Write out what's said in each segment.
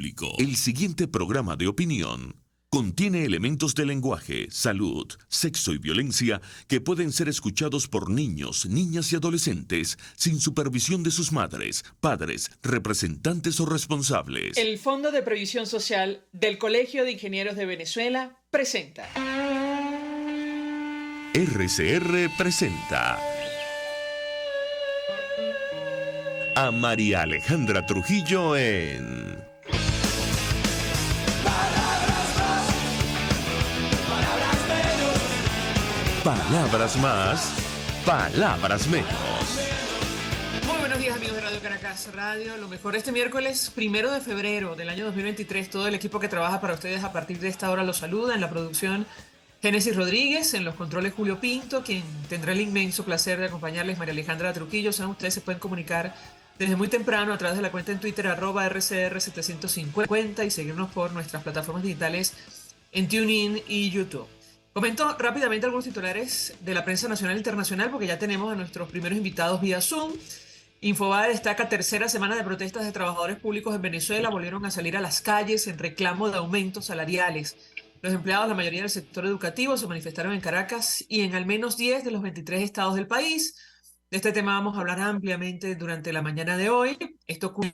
público. El siguiente programa de opinión contiene elementos de lenguaje, salud, sexo y violencia que pueden ser escuchados por niños, niñas y adolescentes sin supervisión de sus madres, padres, representantes o responsables. El Fondo de Previsión Social del Colegio de Ingenieros de Venezuela presenta. RCR presenta a María Alejandra Trujillo en Palabras más, palabras menos. Muy buenos días, amigos de Radio Caracas Radio. Lo mejor este miércoles 1 de febrero del año 2023. Todo el equipo que trabaja para ustedes a partir de esta hora los saluda. En la producción, Génesis Rodríguez. En los controles, Julio Pinto, quien tendrá el inmenso placer de acompañarles, María Alejandra Trujillo. Saben, ustedes se pueden comunicar desde muy temprano a través de la cuenta en Twitter @RCR750 y seguirnos por nuestras plataformas digitales en TuneIn y YouTube. Comento rápidamente algunos titulares de la prensa nacional e internacional porque ya tenemos a nuestros primeros invitados vía Zoom. Infobae destaca tercera semana de protestas de trabajadores públicos en Venezuela. Volvieron a salir a las calles en reclamo de aumentos salariales. Los empleados, la mayoría del sector educativo, se manifestaron en Caracas y en al menos 10 de los 23 estados del país. De este tema vamos a hablar ampliamente durante la mañana de hoy. Esto ocurre en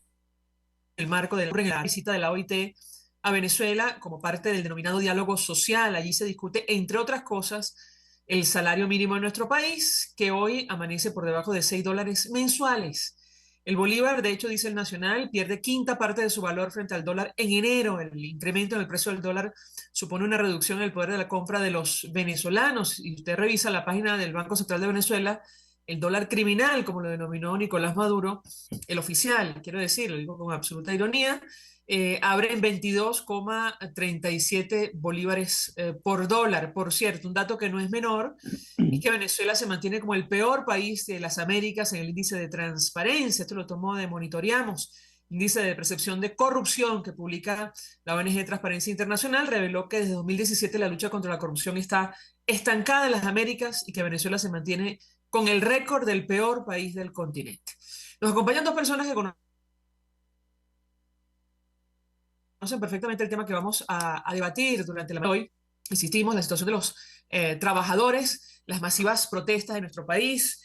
el marco de la visita de la OIT a Venezuela como parte del denominado diálogo social. Allí se discute, entre otras cosas, el salario mínimo en nuestro país, que hoy amanece por debajo de $6 mensuales. El bolívar, de hecho, dice el Nacional, pierde quinta parte de su valor frente al dólar en enero. El incremento en el precio del dólar supone una reducción en el poder de la compra de los venezolanos. Y usted revisa la página del Banco Central de Venezuela, el dólar criminal, como lo denominó Nicolás Maduro, el oficial, quiero decir, lo digo con absoluta ironía, abre en 22,37 bolívares por dólar. Por cierto, un dato que no es menor es que Venezuela se mantiene como el peor país de las Américas en el índice de transparencia. Esto lo tomó de Monitoreamos. Índice de percepción de corrupción que publica la ONG Transparencia Internacional reveló que desde 2017 la lucha contra la corrupción está estancada en las Américas y que Venezuela se mantiene con el récord del peor país del continente. Nos acompañan dos personas que conocen perfectamente el tema que vamos a debatir durante la hoy. Insistimos, la situación de los trabajadores, las masivas protestas de nuestro país.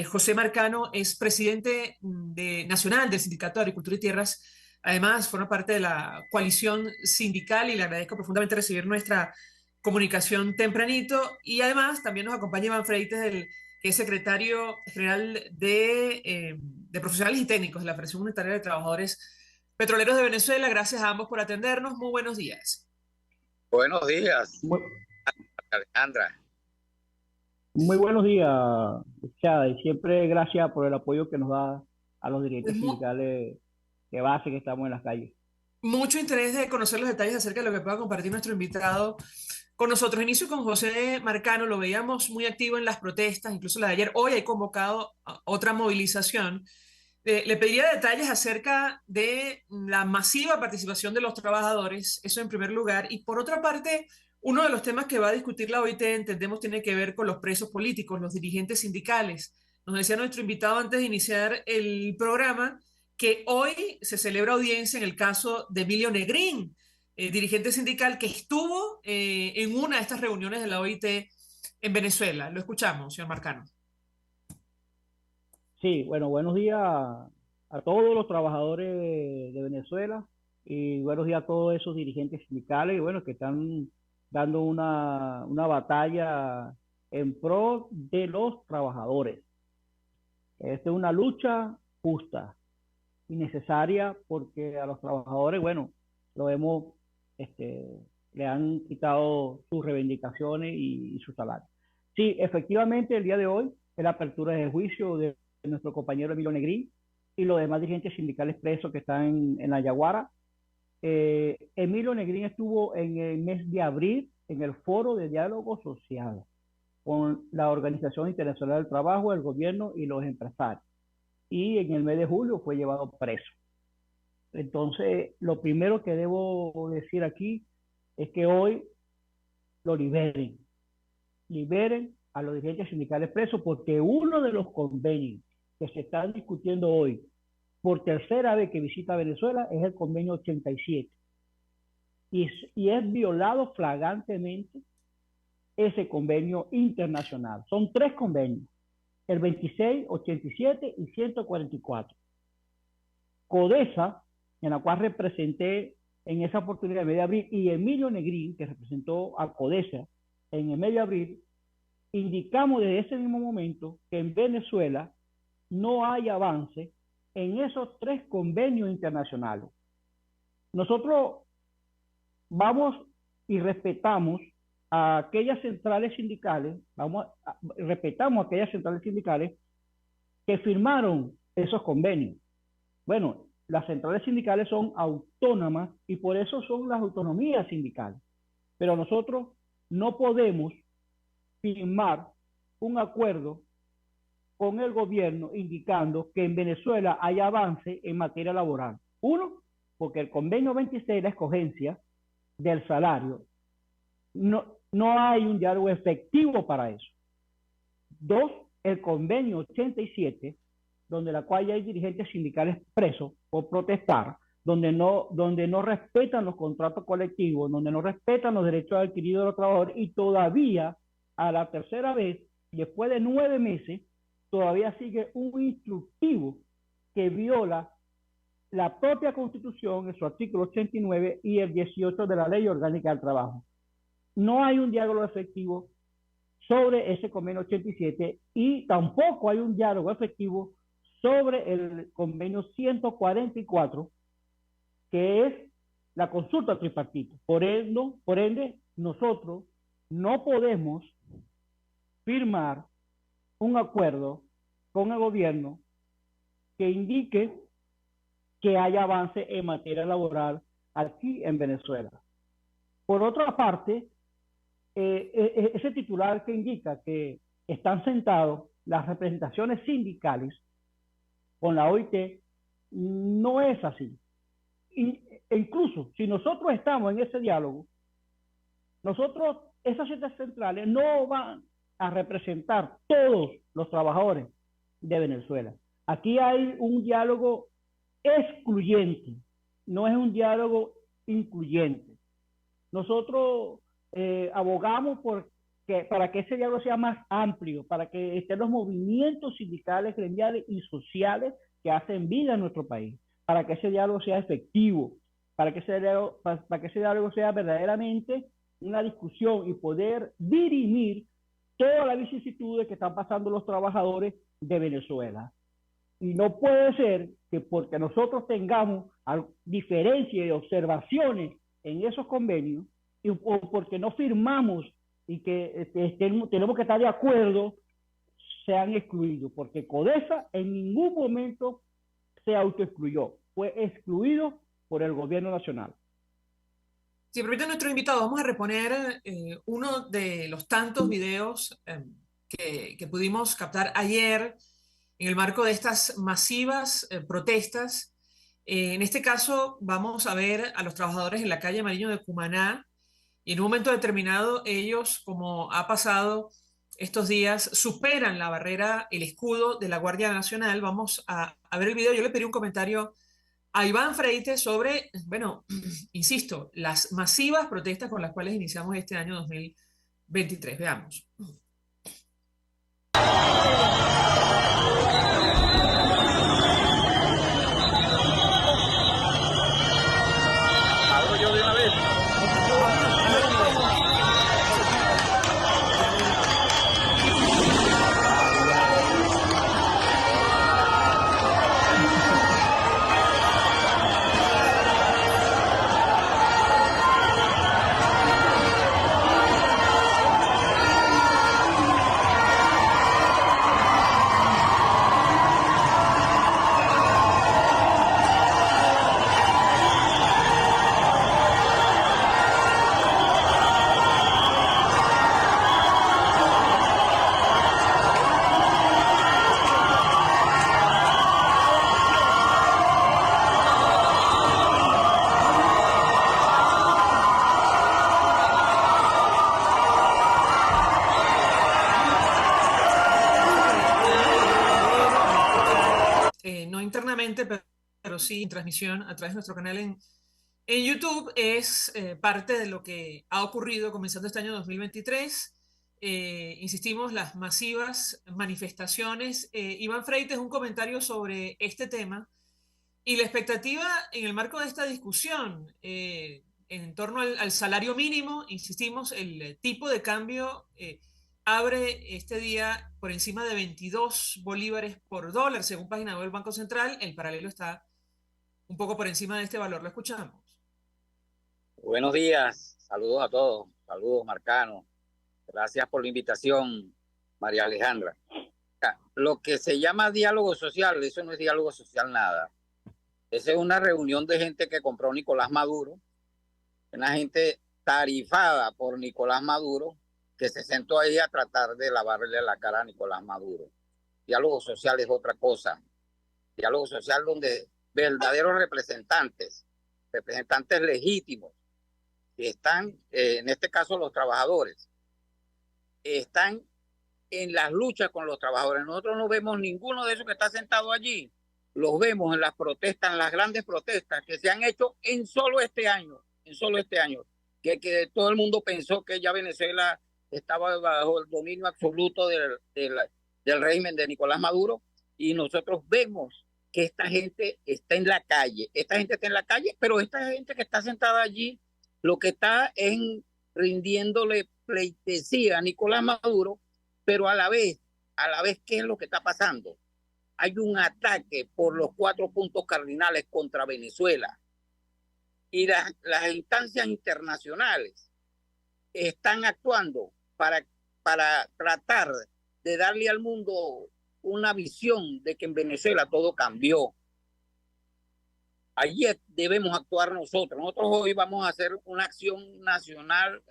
José Marcano es presidente nacional del Sindicato de Agricultura y Tierras. Además, forma parte de la coalición sindical y le agradezco profundamente recibir nuestra comunicación tempranito. Y además también nos acompaña Iván Freites, que es secretario general de Profesionales y Técnicos de la Federación Unitaria de Trabajadores Petroleros de Venezuela. Gracias a ambos por atendernos. Muy buenos días. Buenos días, Alejandra. Muy buenos días, Chad, y siempre gracias por el apoyo que nos da a los dirigentes sindicales de base que estamos en las calles. Mucho interés de conocer los detalles acerca de lo que pueda compartir nuestro invitado con nosotros. Inicio con José Marcano. Lo veíamos muy activo en las protestas, incluso la de ayer. Hoy hay convocado a otra movilización. Le pediría detalles acerca de la masiva participación de los trabajadores, eso en primer lugar. Y por otra parte, uno de los temas que va a discutir la OIT, entendemos, tiene que ver con los presos políticos, los dirigentes sindicales. Nos decía nuestro invitado antes de iniciar el programa que hoy se celebra audiencia en el caso de Emilio Negrín, dirigente sindical que estuvo en una de estas reuniones de la OIT en Venezuela. Lo escuchamos, señor Marcano. Sí, bueno, buenos días a todos los trabajadores de Venezuela y buenos días a todos esos dirigentes sindicales y bueno, que están dando una batalla en pro de los trabajadores. Esta es una lucha justa y necesaria porque a los trabajadores, bueno, lo hemos, le han quitado sus reivindicaciones y su salario. Sí, efectivamente, el día de hoy es la apertura del juicio de nuestro compañero Emilio Negrín y los demás dirigentes sindicales presos que están en la Yaguara. Emilio Negrín estuvo en el mes de abril en el Foro de Diálogo Social con la Organización Internacional del Trabajo, el gobierno y los empresarios. Y en el mes de julio fue llevado preso. Entonces, lo primero que debo decir aquí es que hoy lo liberen. Liberen a los dirigentes sindicales presos porque uno de los convenios que se están discutiendo hoy por tercera vez que visita Venezuela es el convenio 87. Y es violado flagrantemente ese convenio internacional. Son 3 convenios, el 26, 87 y 144. CODESA, en la cual representé en esa oportunidad el mes de abril, y Emilio Negrín, que representó a CODESA en el mes de abril, indicamos desde ese mismo momento que en Venezuela no hay avance en esos 3 convenios internacionales. Nosotros vamos y respetamos a aquellas centrales sindicales, respetamos a aquellas centrales sindicales que firmaron esos convenios. Bueno, las centrales sindicales son autónomas y por eso son las autonomías sindicales. Pero nosotros no podemos firmar un acuerdo con el gobierno indicando que en Venezuela hay avance en materia laboral. Uno, porque el convenio 26, la escogencia del salario, no hay un diálogo efectivo para eso. 2, el convenio 87, donde la cual ya hay dirigentes sindicales presos por protestar, donde no respetan los contratos colectivos, donde no respetan los derechos adquiridos de los trabajadores, y todavía a la tercera vez, después de 9 meses, todavía sigue un instructivo que viola la propia Constitución en su artículo 89 y el 18 de la Ley Orgánica del Trabajo. No hay un diálogo efectivo sobre ese convenio 87 y tampoco hay un diálogo efectivo sobre el convenio 144, que es la consulta tripartita. Por ende, nosotros no podemos firmar un acuerdo con el gobierno que indique que haya avance en materia laboral aquí en Venezuela. Por otra parte, ese titular que indica que están sentados las representaciones sindicales con la OIT no es así. E incluso si nosotros estamos en ese diálogo, esas 7 centrales no van a representar todos los trabajadores de Venezuela. Aquí hay un diálogo excluyente, no es un diálogo incluyente. Nosotros abogamos para que ese diálogo sea más amplio, para que estén los movimientos sindicales, gremiales y sociales que hacen vida en nuestro país, para que ese diálogo sea efectivo, para que ese diálogo sea verdaderamente una discusión y poder dirimir todas las vicisitudes que están pasando los trabajadores de Venezuela. Y no puede ser que porque nosotros tengamos diferencias y observaciones en esos convenios, o porque no firmamos y que tenemos que estar de acuerdo, sean excluidos, porque CODESA en ningún momento se autoexcluyó, fue excluido por el gobierno nacional. Si permite nuestro invitado, vamos a reponer uno de los tantos videos que pudimos captar ayer en el marco de estas masivas protestas. En este caso vamos a ver a los trabajadores en la calle Mariño de Cumaná, y en un momento determinado ellos, como ha pasado estos días, superan la barrera, el escudo de la Guardia Nacional. Vamos a ver el video. Yo le pedí un comentario a Iván Freites sobre, bueno, insisto, las masivas protestas con las cuales iniciamos este año 2023. Veamos. Hablo yo de una vez. y en transmisión a través de nuestro canal en YouTube, es parte de lo que ha ocurrido comenzando este año 2023. Insistimos, las masivas manifestaciones. Iván Freites, un comentario sobre este tema y la expectativa en el marco de esta discusión en torno al salario mínimo. Insistimos, el tipo de cambio abre este día por encima de 22 bolívares por dólar, según página web del Banco Central. El paralelo está un poco por encima de este valor. Lo escuchamos. Buenos días, saludos a todos, saludos Marcano. Gracias por la invitación, María Alejandra. Lo que se llama diálogo social, eso no es diálogo social nada. Esa es una reunión de gente que compró Nicolás Maduro, una gente tarifada por Nicolás Maduro, que se sentó ahí a tratar de lavarle la cara a Nicolás Maduro. Diálogo social es otra cosa. Diálogo social donde verdaderos representantes legítimos, que están, en este caso los trabajadores, están en las luchas con los trabajadores. Nosotros no vemos ninguno de esos que está sentado allí. Los vemos en las protestas, en las grandes protestas que se han hecho en solo este año, que todo el mundo pensó que ya Venezuela estaba bajo el dominio absoluto del régimen de Nicolás Maduro, y nosotros vemos que esta gente está en la calle. Esta gente está en la calle, pero esta gente que está sentada allí, lo que está es rindiéndole pleitesía a Nicolás Maduro, pero a la vez, ¿qué es lo que está pasando? Hay un ataque por los 4 puntos cardinales contra Venezuela. Y las instancias internacionales están actuando para tratar de darle al mundo una visión de que en Venezuela todo cambió. Allí debemos actuar nosotros. Nosotros hoy vamos a hacer una acción nacional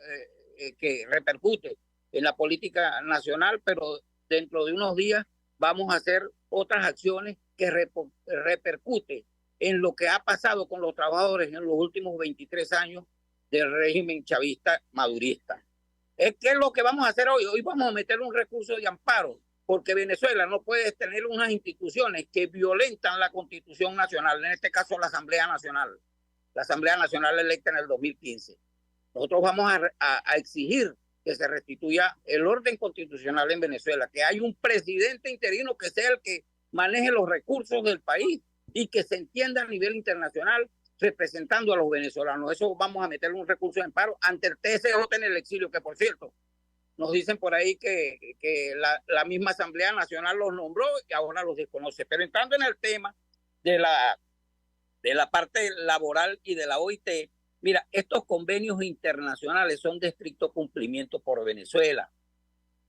que repercute en la política nacional, pero dentro de unos días vamos a hacer otras acciones que repercuten en lo que ha pasado con los trabajadores en los últimos 23 años del régimen chavista madurista. ¿Qué es lo que vamos a hacer hoy? Hoy vamos a meter un recurso de amparo, porque Venezuela no puede tener unas instituciones que violentan la Constitución Nacional, en este caso la Asamblea Nacional electa en el 2015. Nosotros vamos a exigir que se restituya el orden constitucional en Venezuela, que hay un presidente interino que sea el que maneje los recursos del país y que se entienda a nivel internacional representando a los venezolanos. Eso vamos a meter un recurso de amparo ante el TSJ en el exilio, que por cierto, nos dicen por ahí que la misma Asamblea Nacional los nombró y ahora los desconoce. Pero entrando en el tema de la parte laboral y de la OIT, mira, estos convenios internacionales son de estricto cumplimiento por Venezuela.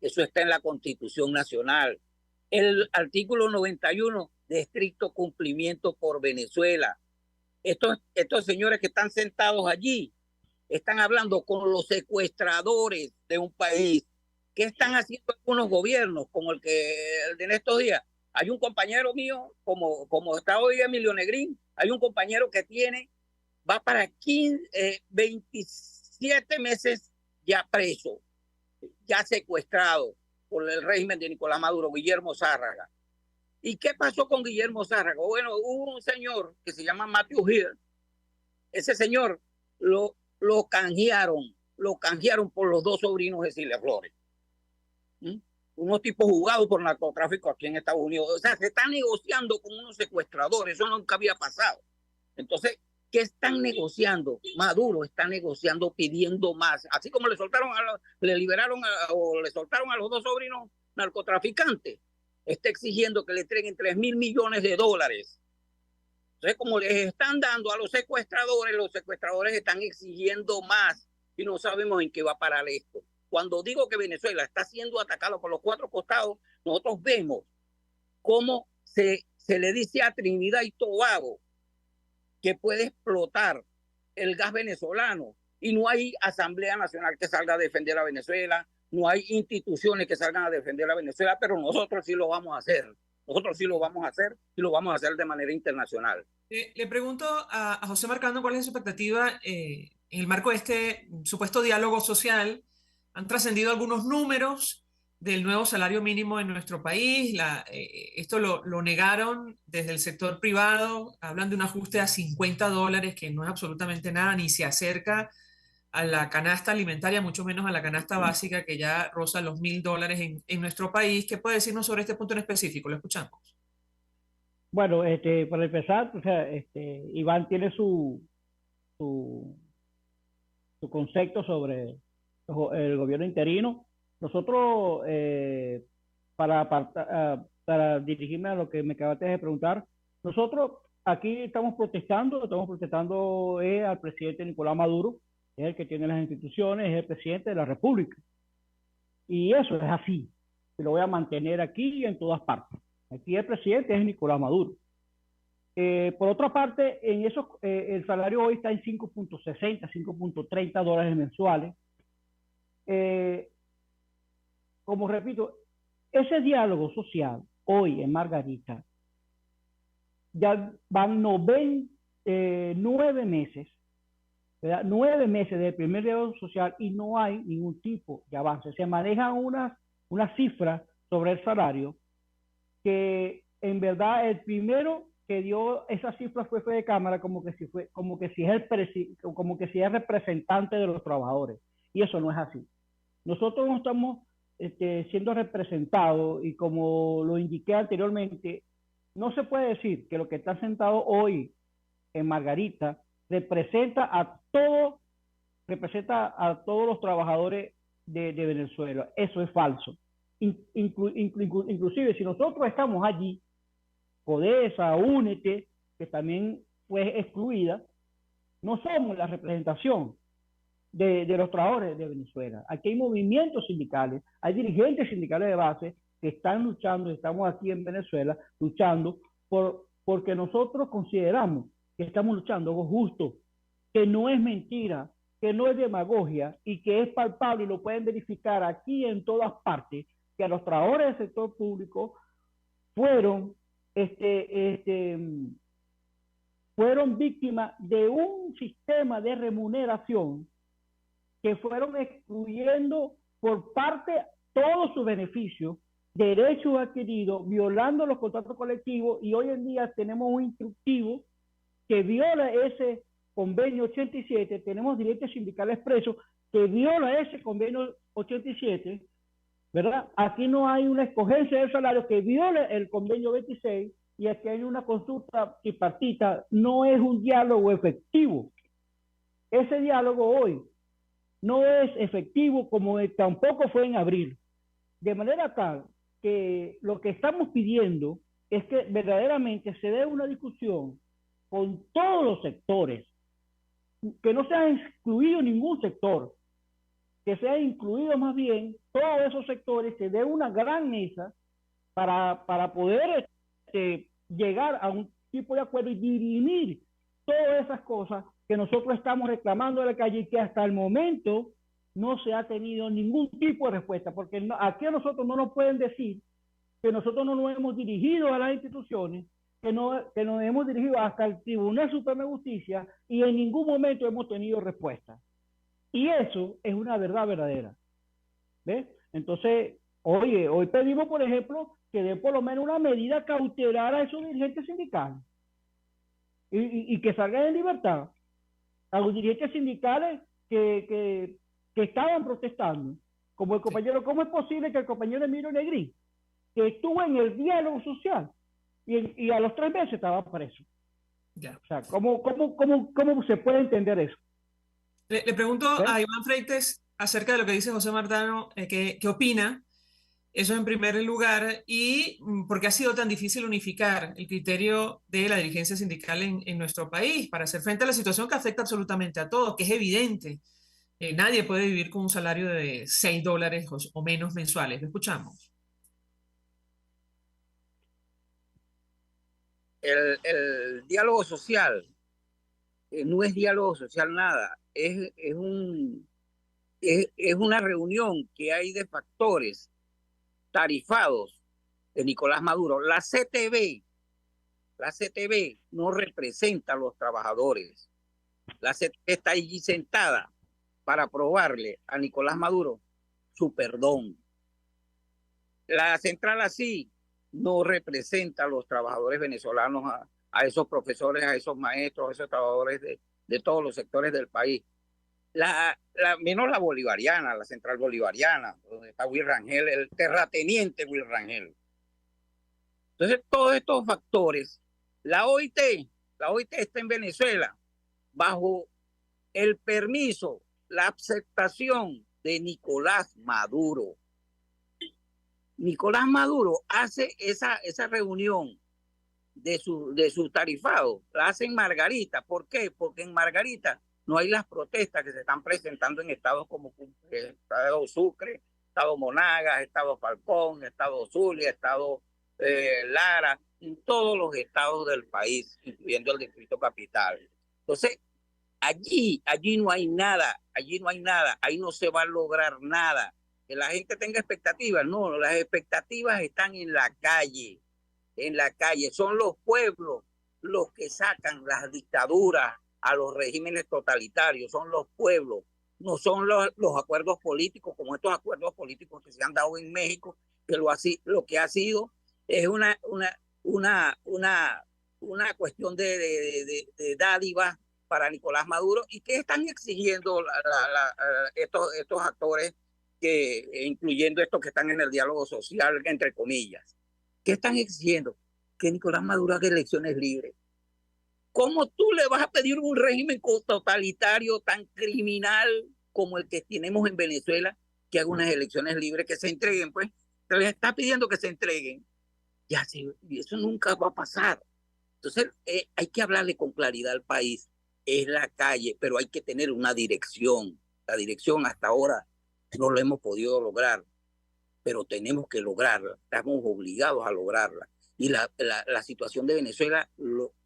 Eso está en la Constitución Nacional. El artículo 91 de estricto cumplimiento por Venezuela. Estos señores que están sentados allí están hablando con los secuestradores de un país. ¿Qué están haciendo algunos gobiernos, como el de en estos días? Hay un compañero mío, como está hoy Emilio Negrín, hay un compañero que va para 27 meses ya preso, ya secuestrado por el régimen de Nicolás Maduro, Guillermo Zárraga. ¿Y qué pasó con Guillermo Zárraga? Bueno, hubo un señor que se llama Matthew Hill. Ese señor lo canjearon por los 2 sobrinos de Cilia Flores. Unos tipos jugados por narcotráfico aquí en Estados Unidos. O sea, se está negociando con unos secuestradores. Eso nunca había pasado. Entonces, ¿qué están negociando? Maduro está negociando pidiendo más. Así como le soltaron le soltaron a los 2 sobrinos narcotraficantes, está exigiendo que le entreguen $3,000 millones. Entonces, como les están dando a los secuestradores están exigiendo más y no sabemos en qué va a parar esto. Cuando digo que Venezuela está siendo atacado por los 4 costados, nosotros vemos cómo se le dice a Trinidad y Tobago que puede explotar el gas venezolano y no hay Asamblea Nacional que salga a defender a Venezuela, no hay instituciones que salgan a defender a Venezuela, pero nosotros sí lo vamos a hacer. Nosotros sí lo vamos a hacer y lo vamos a hacer de manera internacional. Le pregunto a José Marcano cuál es su expectativa en el marco de este supuesto diálogo social. Han trascendido algunos números del nuevo salario mínimo en nuestro país. Esto lo negaron desde el sector privado. Hablan de un ajuste a $50, que no es absolutamente nada, ni se acerca a la canasta alimentaria, mucho menos a la canasta básica, que ya roza los $1.000 en nuestro país. ¿Qué puede decirnos sobre este punto en específico? Lo escuchamos. Bueno, para empezar, o sea, Iván tiene su, su concepto sobre el gobierno interino. Nosotros, para dirigirme a lo que me acabaste de preguntar, nosotros aquí estamos protestando al presidente Nicolás Maduro, es el que tiene las instituciones, es el presidente de la República. Y eso es así. Y lo voy a mantener aquí y en todas partes. Aquí el presidente es Nicolás Maduro. Por otra parte, el salario hoy está en 5.60, $5.30 mensuales. Como repito, ese diálogo social hoy en Margarita ya van 9 meses, ¿verdad? 9 meses del primer diálogo social y no hay ningún tipo de avance. Se manejan unas cifras sobre el salario que en verdad el primero que dio esas cifras fue de Cámara como que si es el representante de los trabajadores, y eso no es así. Nosotros no estamos siendo representados, y como lo indiqué anteriormente, no se puede decir que lo que está sentado hoy en Margarita representa a todos los trabajadores de Venezuela. Eso es falso. Inclusive si nosotros estamos allí, CODESA, Únete, que también fue excluida, no somos la representación de los trabajadores de Venezuela. Aquí hay movimientos sindicales, hay dirigentes sindicales de base que están luchando, estamos aquí en Venezuela luchando porque nosotros consideramos que estamos luchando algo justo, que no es mentira, que no es demagogia y que es palpable y lo pueden verificar aquí en todas partes, que a los trabajadores del sector público fueron víctimas de un sistema de remuneración que fueron excluyendo por parte todos sus beneficios, derechos adquiridos, violando los contratos colectivos, y hoy en día tenemos un instructivo que viola ese convenio 87, tenemos dirigentes sindicales presos que viola ese convenio 87, ¿verdad? Aquí no hay una escogencia del salario que viole el convenio 26, y aquí hay una consulta tripartita. No es un diálogo efectivo. Ese diálogo hoy no es efectivo, como tampoco fue en abril. De manera tal que lo que estamos pidiendo es que verdaderamente se dé una discusión con todos los sectores, que no se ha excluido ningún sector, que se ha incluido más bien todos esos sectores, se dé una gran mesa para poder llegar a un tipo de acuerdo y dirimir todas esas cosas que nosotros estamos reclamando de la calle y que hasta el momento no se ha tenido ningún tipo de respuesta, porque aquí a nosotros no nos pueden decir que nosotros no nos hemos dirigido a las instituciones, que nos hemos dirigido hasta el Tribunal Supremo de Justicia y en ningún momento hemos tenido respuesta. Y eso es una verdad verdadera. ¿Ves? Entonces, hoy pedimos, por ejemplo, que den por lo menos una medida cautelar a esos dirigentes sindicales y que salgan en libertad a los dirigentes sindicales que estaban protestando, como el compañero. ¿Cómo es posible que el compañero Emilio Negrín, que estuvo en el diálogo social y a los 3 meses estaba preso? Ya. O sea, ¿cómo se puede entender eso? Le pregunto a Iván Freites acerca de lo que dice José Martano, ¿qué opina? Eso en primer lugar, y por qué ha sido tan difícil unificar el criterio de la dirigencia sindical en nuestro país para hacer frente a la situación que afecta absolutamente a todos, que es evidente. Nadie puede vivir con un salario de $6 o menos mensuales. Lo escuchamos. El diálogo social no es diálogo social nada, es una reunión que hay de factores tarifados de Nicolás Maduro. La CTB no representa a los trabajadores. La CTB está allí sentada para aprobarle a Nicolás Maduro su perdón. La central así no representa a los trabajadores venezolanos, a esos profesores, a esos maestros, a esos trabajadores de todos los sectores del país. Menos la bolivariana, la central bolivariana, donde está Will Rangel, el terrateniente Will Rangel. Entonces, todos estos factores, la OIT está en Venezuela bajo el permiso, la aceptación de Nicolás Maduro. Nicolás Maduro hace esa reunión de su tarifado, la hace en Margarita. ¿Por qué? Porque en Margarita no hay las protestas que se están presentando en estados como Estado Sucre, Estado Monagas, Estado Falcón, Estado Zulia, Estado Lara, en todos los estados del país, incluyendo el Distrito Capital. Entonces, allí no hay nada, ahí no se va a lograr nada. Que la gente tenga expectativas, no, las expectativas están en la calle, son los pueblos los que sacan las dictaduras a los regímenes totalitarios, son los pueblos, no son los acuerdos políticos, como estos acuerdos políticos que se han dado en México, que lo que ha sido es una cuestión de dádivas para Nicolás Maduro. ¿Y qué están exigiendo estos actores, incluyendo estos que están en el diálogo social, entre comillas? ¿Qué están exigiendo? Que Nicolás Maduro haga elecciones libres. ¿Cómo tú le vas a pedir un régimen totalitario tan criminal como el que tenemos en Venezuela que haga unas elecciones libres, que se entreguen? Pues se les está pidiendo que se entreguen. Eso nunca va a pasar. Entonces hay que hablarle con claridad al país. Es la calle, pero hay que tener una dirección. La dirección hasta ahora no lo hemos podido lograr, pero tenemos que lograrla. Estamos obligados a lograrla. Y la situación de Venezuela,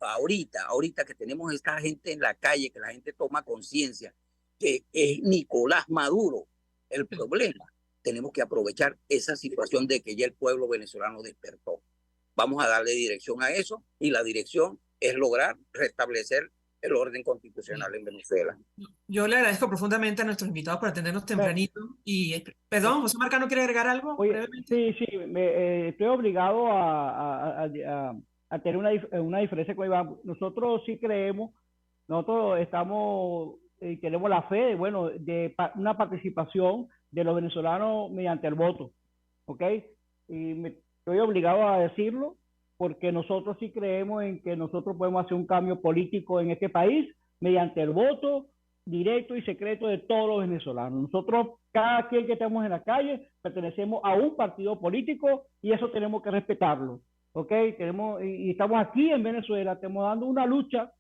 ahorita que tenemos esta gente en la calle, que la gente toma conciencia que es Nicolás Maduro el problema, tenemos que aprovechar esa situación de que ya el pueblo venezolano despertó. Vamos a darle dirección a eso, y la dirección es lograr restablecer el orden constitucional en Venezuela. Yo le agradezco profundamente a nuestros invitados por atendernos tempranito. Y, perdón, José Marcano, ¿quiere agregar algo? Oye, sí, estoy obligado a tener una diferencia con Iván. Nosotros sí creemos, nosotros estamos y tenemos la fe de una participación de los venezolanos mediante el voto, ¿ok? Y estoy obligado a decirlo, porque nosotros sí creemos en que nosotros podemos hacer un cambio político en este país mediante el voto directo y secreto de todos los venezolanos. Nosotros, cada quien que estamos en la calle, pertenecemos a un partido político, y eso tenemos que respetarlo, ¿ok? Y estamos aquí en Venezuela, estamos dando una lucha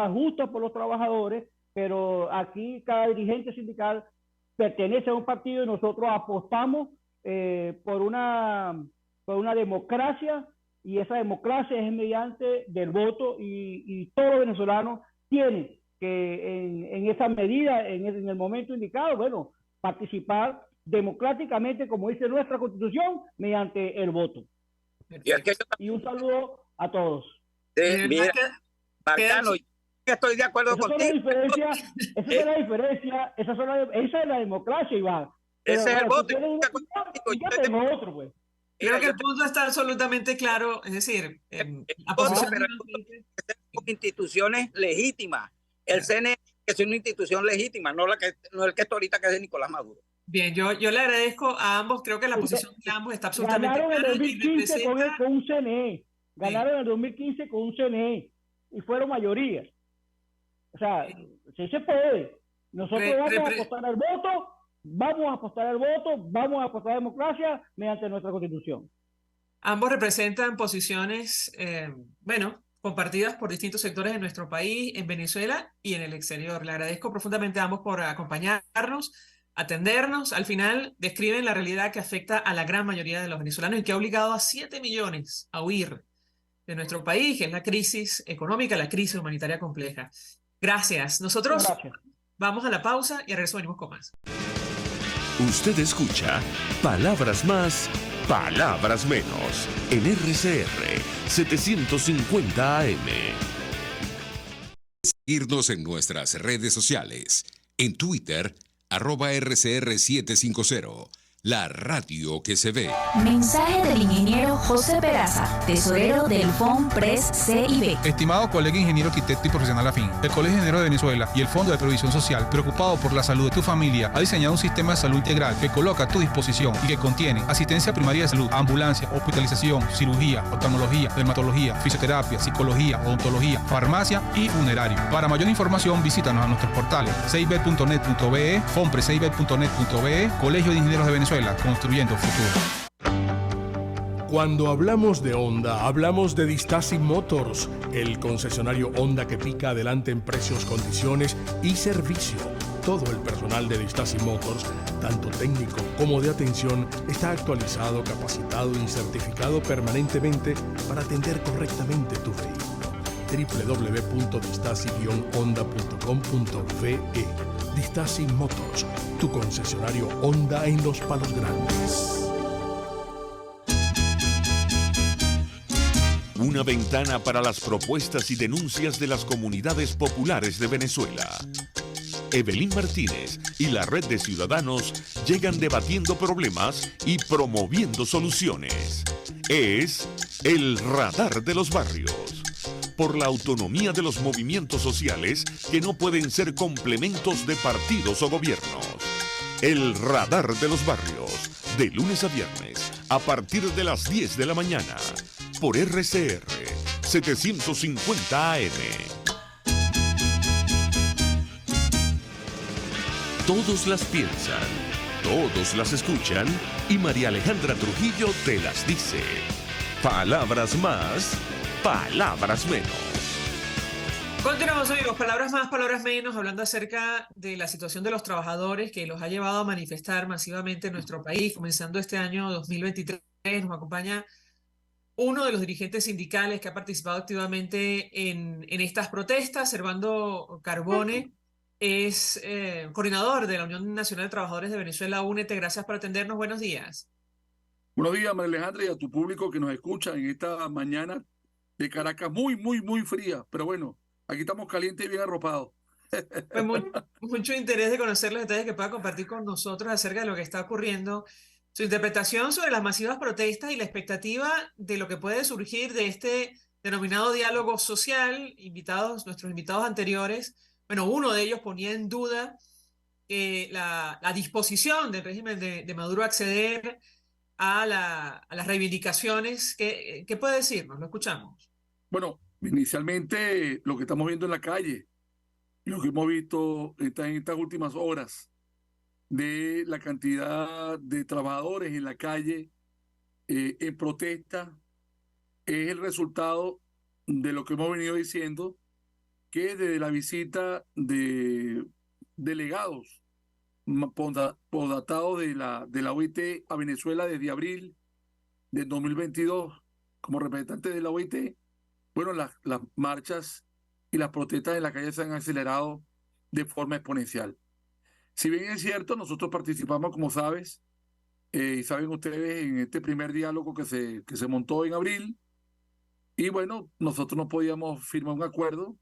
justa por los trabajadores, pero aquí cada dirigente sindical pertenece a un partido, y nosotros apostamos por una democracia, y esa democracia es mediante del voto, y todos los venezolanos tienen que en esa medida, en el momento indicado, participar democráticamente, como dice nuestra Constitución, mediante el voto. Y un saludo a todos. Mira, Marcano, estoy de acuerdo contigo. Esa es la democracia, Iván. Ese es el voto. Creo que el punto está absolutamente claro, es decir, la posición de instituciones legítimas. El CNE es una institución legítima, no el que está ahorita, que es de Nicolás Maduro. Bien, yo le agradezco a ambos. Creo que la posición de ambos está absolutamente clara. Ganaron en el 2015 con un CNE. Ganaron en el 2015 con un CNE. Y fueron mayoría. O sea, sí se puede. Nosotros vamos a apostar al voto, vamos a apostar a la democracia mediante nuestra Constitución. Ambos representan posiciones, compartidas por distintos sectores de nuestro país, en Venezuela y en el exterior. Le agradezco profundamente a ambos por acompañarnos, atendernos. Al final describen la realidad que afecta a la gran mayoría de los venezolanos y que ha obligado a 7 millones a huir de nuestro país, que es la crisis económica, la crisis humanitaria compleja. Gracias. Nosotros vamos a la pausa y a regreso venimos con más. Usted escucha Palabras Más, Palabras Menos, en RCR 750 AM. Seguirnos en nuestras redes sociales. En Twitter, @RCR750. la radio que se ve. Mensaje del ingeniero José Peraza, tesorero del FONPRES CIB. Estimado colega ingeniero arquitecto y profesional afín, el Colegio de Ingenieros de Venezuela y el Fondo de Previsión Social, preocupado por la salud de tu familia, ha diseñado un sistema de salud integral que coloca a tu disposición y que contiene asistencia primaria de salud, ambulancia, hospitalización, cirugía, oftalmología, dermatología, fisioterapia, psicología, odontología, farmacia y funerario. Para mayor información, visítanos a nuestros portales cib.net.be, fonprescib.net.be, Colegio de Ingenieros de Venezuela, construyendo futuro. Cuando hablamos de Honda, hablamos de Distasi Motors, el concesionario Honda que pica adelante en precios, condiciones y servicio. Todo el personal de Distasi Motors, tanto técnico como de atención, está actualizado, capacitado y certificado permanentemente para atender correctamente tu vehículo. www.distasi-honda.com.ve. Distasi Motors, tu concesionario Honda en Los Palos Grandes. Una ventana para las propuestas y denuncias de las comunidades populares de Venezuela. Evelyn Martínez y la Red de Ciudadanos llegan debatiendo problemas y promoviendo soluciones. Es el Radar de los Barrios. Por la autonomía de los movimientos sociales que no pueden ser complementos de partidos o gobiernos. El Radar de los Barrios, de lunes a viernes, a partir de las 10 de la mañana, por RCR 750 AM. Todos las piensan, todos las escuchan y María Alejandra Trujillo te las dice. Palabras más, palabras menos. Continuamos, amigos, palabras más, palabras menos, hablando acerca de la situación de los trabajadores que los ha llevado a manifestar masivamente en nuestro país, comenzando este año 2023. Nos acompaña uno de los dirigentes sindicales que ha participado activamente en estas protestas, Servando Carbone, es coordinador de la Unión Nacional de Trabajadores de Venezuela, Únete. Gracias por atendernos, buenos días. Buenos días, María Alejandra, y a tu público que nos escucha en esta mañana de Caracas, muy fría, pero bueno, aquí estamos calientes y bien arropados. Pues mucho interés de conocer los detalles que pueda compartir con nosotros acerca de lo que está ocurriendo, su interpretación sobre las masivas protestas y la expectativa de lo que puede surgir de este denominado diálogo social. Nuestros invitados anteriores, bueno, uno de ellos ponía en duda la disposición del régimen de Maduro a acceder a las reivindicaciones. ¿Qué puede decirnos? Lo escuchamos. Bueno, inicialmente lo que estamos viendo en la calle, lo que hemos visto en estas últimas horas, de la cantidad de trabajadores en la calle en protesta, es el resultado de lo que hemos venido diciendo, que desde la visita de delegados postdatados de la OIT a Venezuela desde abril del 2022 como representante de la OIT, bueno, las marchas y las protestas en la calle se han acelerado de forma exponencial. Si bien es cierto, nosotros participamos, como sabes, y saben ustedes, en este primer diálogo que se montó en abril, y bueno, nosotros no podíamos firmar un acuerdo,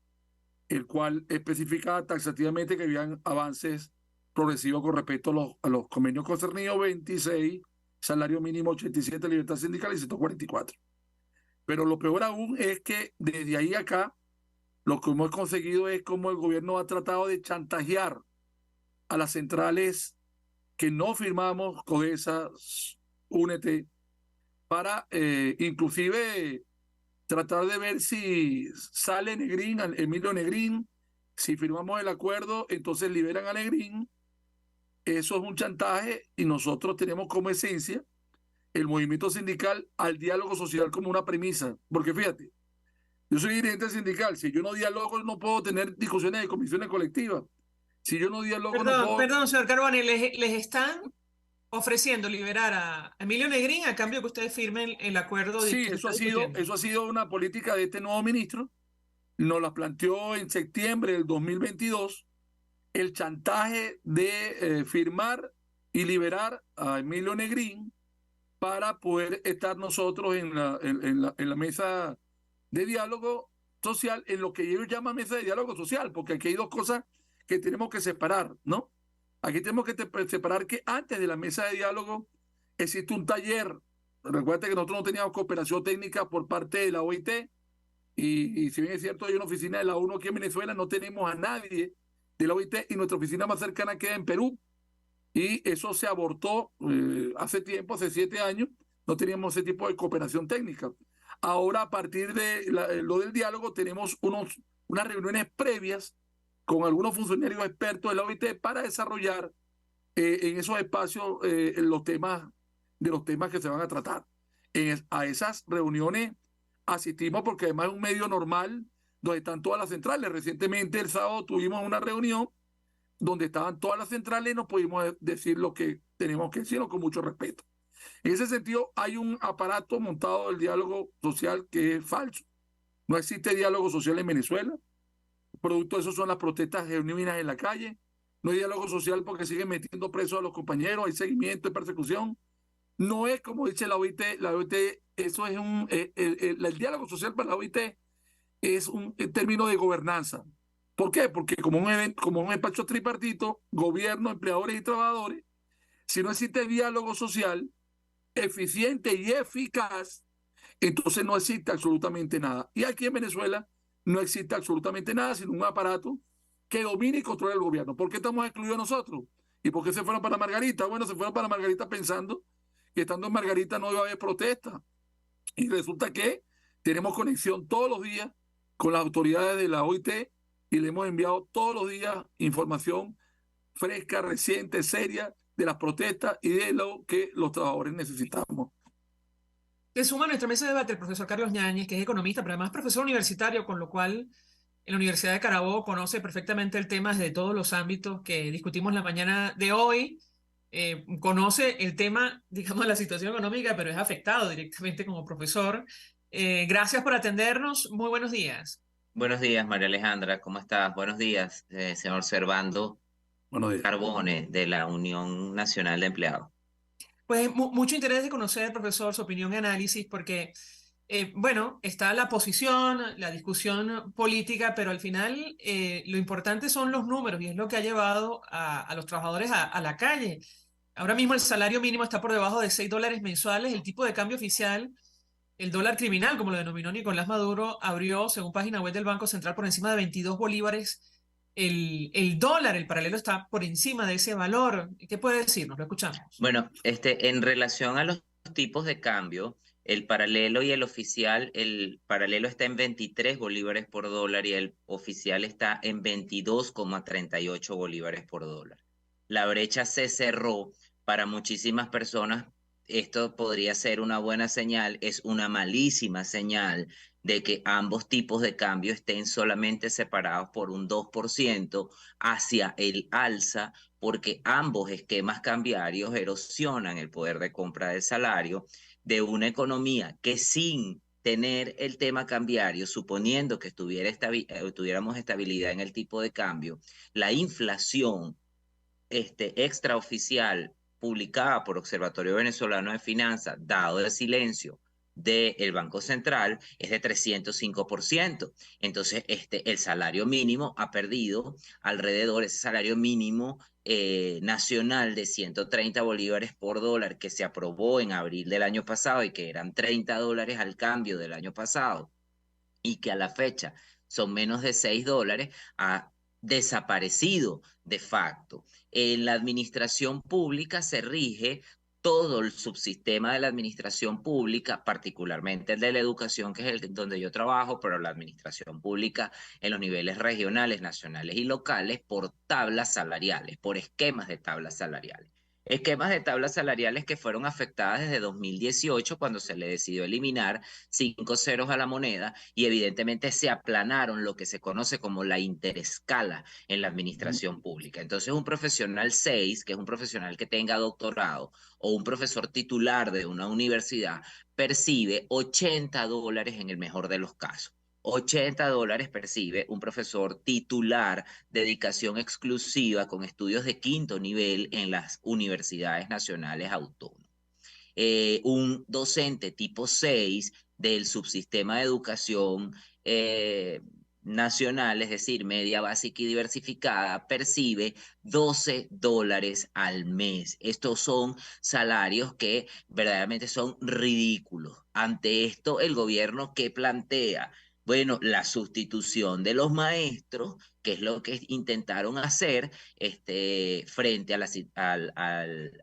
el cual especificaba taxativamente que habían avances progresivos con respecto a los convenios concernidos: 26, salario mínimo 87, libertad sindical y 144. Pero lo peor aún es que desde ahí acá, lo que hemos conseguido es como el gobierno ha tratado de chantajear a las centrales que no firmamos con esas Únete, para inclusive tratar de ver si sale Negrín, Emilio Negrín. Si firmamos el acuerdo, entonces liberan a Negrín. Eso es un chantaje, y nosotros tenemos como esencia el movimiento sindical al diálogo social como una premisa. Porque fíjate, yo soy dirigente sindical. Si yo no dialogo, no puedo tener discusiones de comisiones colectivas. Si yo no dialogo, no puedo... Perdón, señor Carbone, les están ofreciendo liberar a Emilio Negrín a cambio que ustedes firmen el acuerdo. Sí, eso ha sido una política de este nuevo ministro. Nos la planteó en septiembre del 2022, el chantaje de firmar y liberar a Emilio Negrín para poder estar nosotros en la mesa de diálogo social, en lo que ellos llaman mesa de diálogo social, porque aquí hay dos cosas que tenemos que separar, ¿no? Aquí tenemos que separar que antes de la mesa de diálogo existe un taller. Recuerda que nosotros no teníamos cooperación técnica por parte de la OIT, y si bien es cierto, hay una oficina de la ONU aquí en Venezuela, no tenemos a nadie de la OIT, y nuestra oficina más cercana queda en Perú, y eso se abortó hace tiempo, hace 7 años, no teníamos ese tipo de cooperación técnica. Ahora, a partir de lo del diálogo, tenemos unas reuniones previas con algunos funcionarios expertos de la OIT para desarrollar en esos espacios los temas que se van a tratar. A esas reuniones asistimos porque además es un medio normal donde están todas las centrales. Recientemente, el sábado, tuvimos una reunión donde estaban todas las centrales y nos pudimos decir lo que tenemos que decirlo con mucho respeto. En ese sentido, hay un aparato montado del diálogo social que es falso. No existe diálogo social en Venezuela. Producto de eso son las protestas genuinas en la calle. No hay diálogo social porque siguen metiendo presos a los compañeros, hay seguimiento y persecución. No es como dice la OIT, eso es el diálogo social para la OIT es un término de gobernanza. ¿Por qué? Porque como un espacio tripartito, gobierno, empleadores y trabajadores, si no existe diálogo social eficiente y eficaz, entonces no existe absolutamente nada. Y aquí en Venezuela no existe absolutamente nada, sino un aparato que domine y controle el gobierno. ¿Por qué estamos excluidos nosotros? ¿Y por qué se fueron para Margarita? Bueno, se fueron para Margarita pensando que estando en Margarita no iba a haber protesta. Y resulta que tenemos conexión todos los días con las autoridades de la OIT y le hemos enviado todos los días información fresca, reciente, seria de las protestas y de lo que los trabajadores necesitamos. Se suma a nuestra mesa de debate el profesor Carlos Ñáñez, que es economista, pero además profesor universitario, con lo cual en la Universidad de Carabobo conoce perfectamente el tema desde todos los ámbitos que discutimos la mañana de hoy. Conoce el tema, digamos, de la situación económica, pero es afectado directamente como profesor. Gracias por atendernos. Muy buenos días. Buenos días, María Alejandra, ¿cómo estás? Buenos días, señor Servando Buenos días. Carbone, de la Unión Nacional de Empleados. Pues mucho interés de conocer, profesor, su opinión y análisis, porque, bueno, está la posición, la discusión política, pero al final lo importante son los números y es lo que ha llevado a los trabajadores a la calle. Ahora mismo el salario mínimo está por debajo de $6 mensuales, el tipo de cambio oficial, el dólar criminal, como lo denominó Nicolás Maduro, abrió, según página web del Banco Central, por encima de 22 bolívares. El dólar, el paralelo, está por encima de ese valor. ¿Qué puede decirnos? Lo escuchamos. Bueno, en relación a los tipos de cambio, el paralelo y el oficial, el paralelo está en 23 bolívares por dólar y el oficial está en 22,38 bolívares por dólar. La brecha se cerró para muchísimas personas. Esto podría ser una buena señal, es una malísima señal de que ambos tipos de cambio estén solamente separados por un 2% hacia el alza, porque ambos esquemas cambiarios erosionan el poder de compra del salario de una economía que sin tener el tema cambiario, suponiendo que tuviéramos estabilidad en el tipo de cambio, la inflación extraoficial publicada por Observatorio Venezolano de Finanzas, dado el silencio del Banco Central, es de 305%. Entonces, el salario mínimo ha perdido alrededor, ese salario mínimo nacional de 130 bolívares por dólar que se aprobó en abril del año pasado y que eran $30 al cambio del año pasado y que a la fecha son menos de $6, ha desaparecido de facto. En la administración pública se rige todo el subsistema de la administración pública, particularmente el de la educación, que es donde yo trabajo, pero la administración pública en los niveles regionales, nacionales y locales, por tablas salariales, por esquemas de tablas salariales. Esquemas de tablas salariales que fueron afectadas desde 2018, cuando se le decidió eliminar 5 ceros a la moneda y evidentemente se aplanaron lo que se conoce como la interescala en la administración pública. Entonces, un profesional 6, que es un profesional que tenga doctorado, o un profesor titular de una universidad, percibe $80 en el mejor de los casos. $80 percibe un profesor titular, dedicación exclusiva con estudios de 5º nivel en las universidades nacionales autónomas. Un docente tipo 6 del subsistema de educación nacional, es decir, media básica y diversificada, percibe $12 al mes. Estos son salarios que verdaderamente son ridículos. Ante esto, el gobierno, ¿qué plantea? Bueno, la sustitución de los maestros, que es lo que intentaron hacer frente a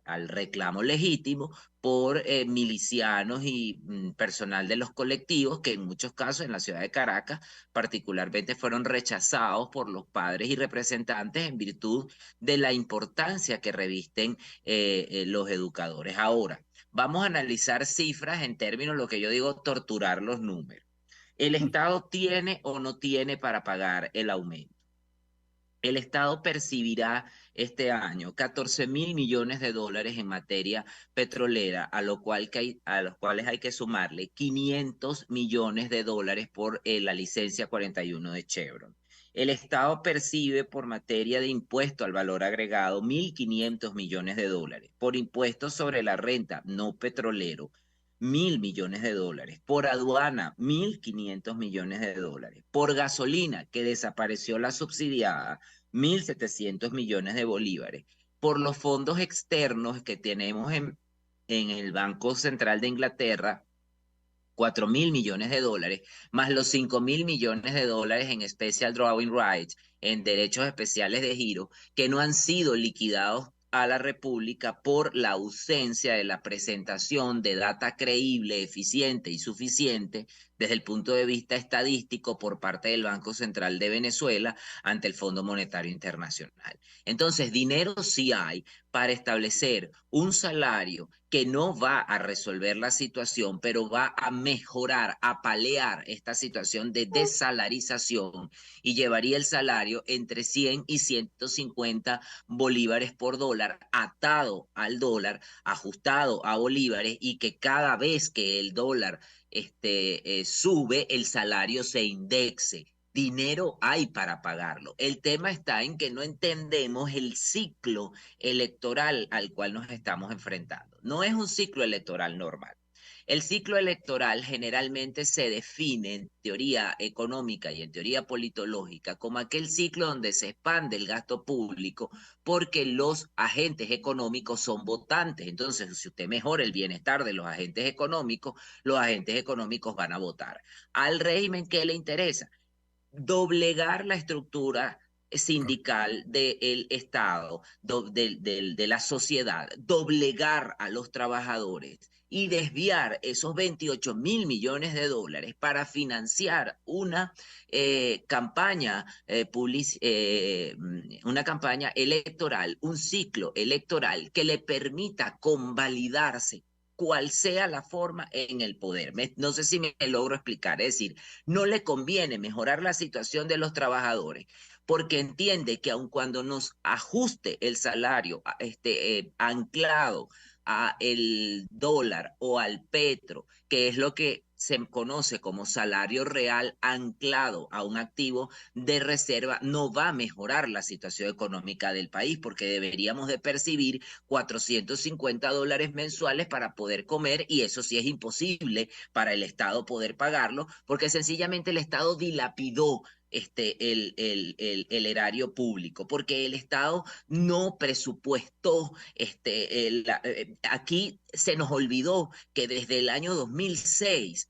al reclamo legítimo por milicianos y personal de los colectivos, que en muchos casos en la ciudad de Caracas particularmente fueron rechazados por los padres y representantes en virtud de la importancia que revisten los educadores. Ahora, vamos a analizar cifras en términos, lo que yo digo, torturar los números. ¿El Estado tiene o no tiene para pagar el aumento? El Estado percibirá este año 14.000 millones de dólares en materia petrolera, a los cuales hay que sumarle 500 millones de dólares por la licencia 41 de Chevron. El Estado percibe por materia de impuesto al valor agregado 1.500 millones de dólares, por impuestos sobre la renta no petrolero, 1.000 millones de dólares, por aduana, 1.500 millones de dólares, por gasolina, que desapareció la subsidiada, 1.700 millones de bolívares, por los fondos externos que tenemos en el Banco Central de Inglaterra, 4.000 millones de dólares, más los 5.000 millones de dólares en Special Drawing Rights, en derechos especiales de giro, que no han sido liquidados a la República por la ausencia de la presentación de data creíble, eficiente y suficiente desde el punto de vista estadístico por parte del Banco Central de Venezuela ante el Fondo Monetario Internacional. Entonces, dinero sí hay para establecer un salario que no va a resolver la situación, pero va a mejorar, a paliar esta situación de desalarización y llevaría el salario entre 100 y 150 bolívares por dólar, atado al dólar, ajustado a bolívares, y que cada vez que el dólar sube, el salario se indexe. Dinero hay para pagarlo. El tema está en que no entendemos el ciclo electoral al cual nos estamos enfrentando. No es un ciclo electoral normal. El ciclo electoral generalmente se define en teoría económica y en teoría politológica como aquel ciclo donde se expande el gasto público porque los agentes económicos son votantes. Entonces, si usted mejora el bienestar de los agentes económicos van a votar. Al régimen, ¿qué le interesa? Doblegar la estructura sindical del Estado, de la sociedad, doblegar a los trabajadores y desviar esos 28.000 millones de dólares para financiar una campaña electoral, un ciclo electoral que le permita convalidarse cual sea la forma en el poder. No sé si me logro explicar. Es decir, no le conviene mejorar la situación de los trabajadores porque entiende que aun cuando nos ajuste el salario anclado a el dólar o al petro, que es lo que se conoce como salario real anclado a un activo de reserva, no va a mejorar la situación económica del país porque deberíamos de percibir $450 mensuales para poder comer, y eso sí es imposible para el Estado poder pagarlo porque sencillamente el Estado dilapidó el erario público, porque el Estado no presupuestó, aquí se nos olvidó que desde el año 2006,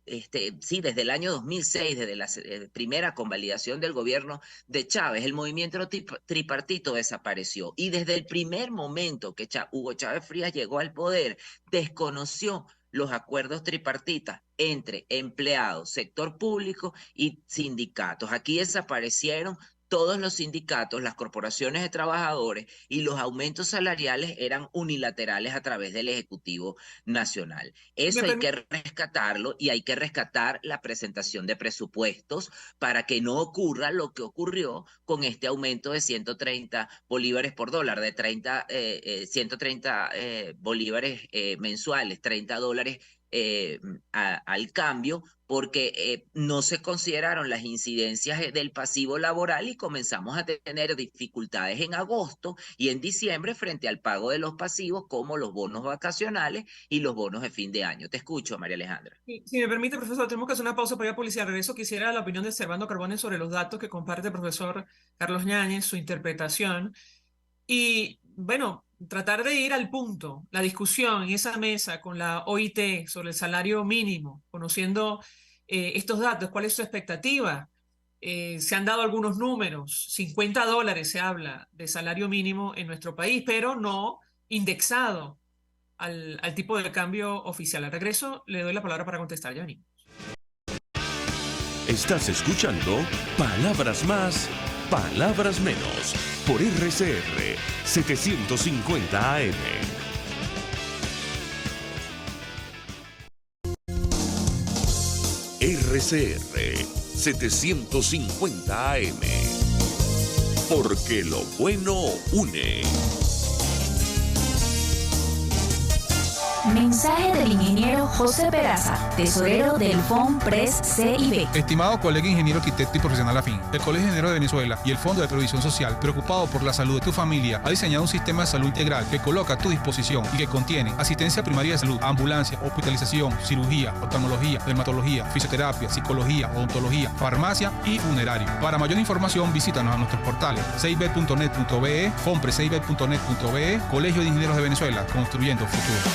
desde el año 2006, desde la primera convalidación del gobierno de Chávez, el movimiento tripartito desapareció, y desde el primer momento que Hugo Chávez Frías llegó al poder, desconoció los acuerdos tripartitas entre empleados, sector público y sindicatos. Aquí desaparecieron todos los sindicatos, las corporaciones de trabajadores, y los aumentos salariales eran unilaterales a través del Ejecutivo Nacional. Eso hay que rescatarlo, y hay que rescatar la presentación de presupuestos para que no ocurra lo que ocurrió con este aumento de 130 bolívares por dólar, de 130 bolívares mensuales, $30 al cambio, porque no se consideraron las incidencias del pasivo laboral y comenzamos a tener dificultades en agosto y en diciembre frente al pago de los pasivos, como los bonos vacacionales y los bonos de fin de año. Te escucho, María Alejandra. Si me permite, profesor, tenemos que hacer una pausa para ir a publicidad. Regreso, quisiera la opinión de Servando Carbone sobre los datos que comparte el profesor Carlos Yáñez, su interpretación. Y, bueno, tratar de ir al punto, la discusión en esa mesa con la OIT sobre el salario mínimo, conociendo estos datos, cuál es su expectativa. Se han dado algunos números, $50 se habla de salario mínimo en nuestro país, pero no indexado al tipo de cambio oficial. Al regreso le doy la palabra para contestar, Yanni. Estás escuchando Palabras Más, Palabras Menos por RCR 750 AM. RCR 750 AM. Porque lo bueno une. Mensaje del ingeniero José Peraza, tesorero del FONPRES CIB. Estimado colega ingeniero arquitecto y profesional afín, el Colegio de Ingenieros de Venezuela y el Fondo de Previsión Social, preocupado por la salud de tu familia, ha diseñado un sistema de salud integral que coloca a tu disposición y que contiene asistencia primaria de salud, ambulancia, hospitalización, cirugía, oftalmología, dermatología, fisioterapia, psicología, odontología, farmacia y funerario. Para mayor información, visítanos a nuestros portales cib.net.be, fonprescib.net.be, Colegio de Ingenieros de Venezuela, construyendo futuro.